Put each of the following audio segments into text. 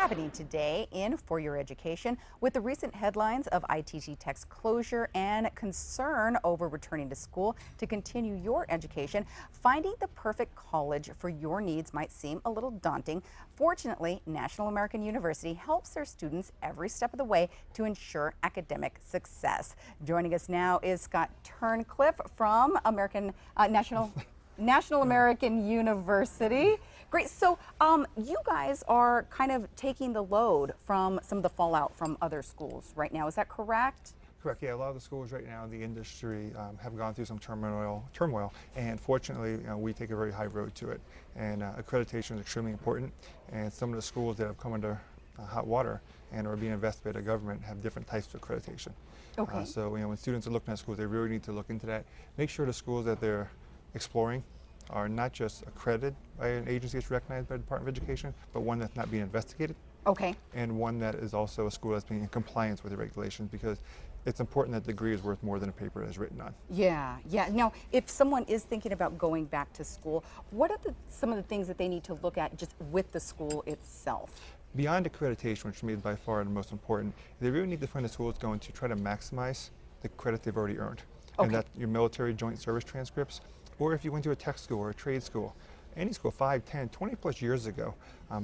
happening today in For Your Education with the recent headlines of ITG Tech's closure and concern over returning to school to continue your education. Finding the perfect college for your needs might seem a little daunting. Fortunately, National American University helps their students every step of the way to ensure academic success. Joining us now is Scott Turncliffe from National American University. Great. So you guys are kind of taking the load from some of the fallout from other schools right now. Is that correct? Correct. Yeah, a lot of the schools right now in the industry have gone through some turmoil, and fortunately, we take a very high road to it. And accreditation is extremely important. And some of the schools that have come under hot water and are being investigated by the government have different types of accreditation. Okay. So when students are looking at schools, they really need to look into that. Make sure the schools that they're exploring are not just accredited by an agency that's recognized by the Department of Education, but one that's not being investigated. Okay. And one that is also a school that's being in compliance with the regulations, because it's important that the degree is worth more than a paper that is written on. Yeah. Now, if someone is thinking about going back to school, what are some of the things that they need to look at just with the school itself? Beyond accreditation, which to me is by far the most important, they really need to find a school that's going to try to maximize the credit they've already earned. Okay. And that's your military joint service transcripts, or if you went to a tech school or a trade school, any school 5, 10, 20 plus years ago,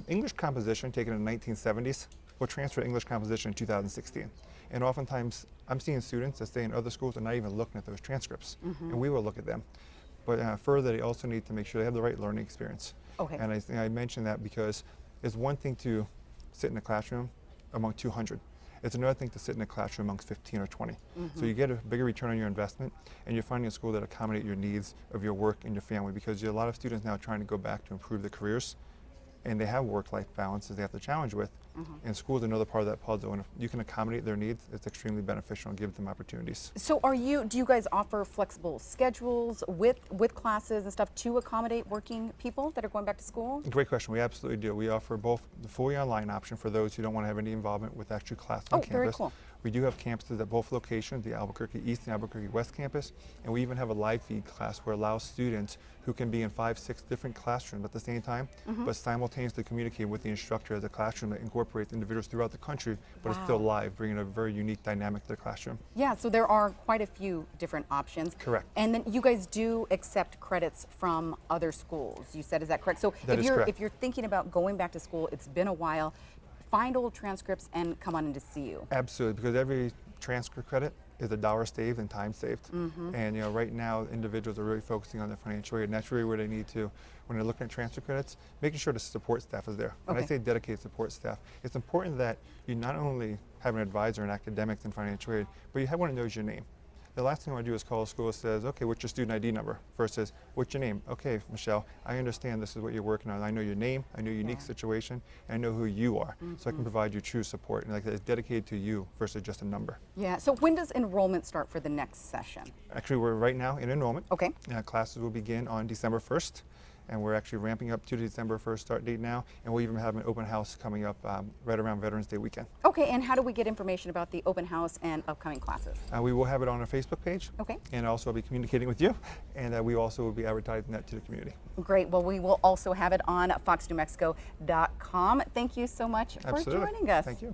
English composition taken in the 1970s will transfer to English composition in 2016. And oftentimes I'm seeing students that stay in other schools and not even looking at those transcripts, and we will look at them. But further, they also need to make sure they have the right learning experience. Okay. And I mention that because it's one thing to sit in a classroom among 200. It's another thing to sit in a classroom amongst 15 or 20. So you get a bigger return on your investment, and you're finding a school that accommodates your needs of your work and your family, because you have a lot of students now trying to go back to improve their careers, and they have work-life balances they have to challenge with. And school is another part of that puzzle, and if you can accommodate their needs, it's extremely beneficial and give them opportunities. So do you guys offer flexible schedules with classes and stuff to accommodate working people that are going back to school? Great question. We absolutely do. We offer both the fully online option for those who don't want to have any involvement with actual class on campus. Very cool. We do have campuses at both locations, the Albuquerque East and Albuquerque West campus, and we even have a live feed class where it allows students who can be in 5, 6 different classrooms at the same time, but simultaneously communicate with the instructor as a classroom that incorporates individuals throughout the country, but it's still live, bringing a very unique dynamic to the classroom. Yeah, so there are quite a few different options. Correct. And then you guys do accept credits from other schools, you said, is that correct? So That is correct. If you're thinking about going back to school, it's been a while, find old transcripts and come on in to see you. Absolutely, because every transcript credit is $1 saved and time saved. And right now individuals are really focusing on their financial aid, and that's really where they need to, when they're looking at transfer credits, making sure the support staff is there. When I say dedicated support staff, it's important that you not only have an advisor in academics and financial aid, but you have one that knows your name. The last thing I want to do is call a school that says, okay, what's your student ID number? Versus, what's your name? Okay, Michelle, I understand this is what you're working on. I know your name, I know your unique situation, and I know who you are. So I can provide you true support, and like that, it's dedicated to you versus just a number. Yeah, so when does enrollment start for the next session? Actually, we're right now in enrollment. Okay. Classes will begin on December 1st. And we're actually ramping up to the December 1st start date now, and we'll even have an open house coming up right around Veterans Day weekend. Okay, and how do we get information about the open house and upcoming classes? We will have it on our Facebook page. Okay. And also I'll be communicating with you, and we also will be advertising that to the community. Great, well we will also have it on foxnewmexico.com. Thank you so much for joining us. Thank you.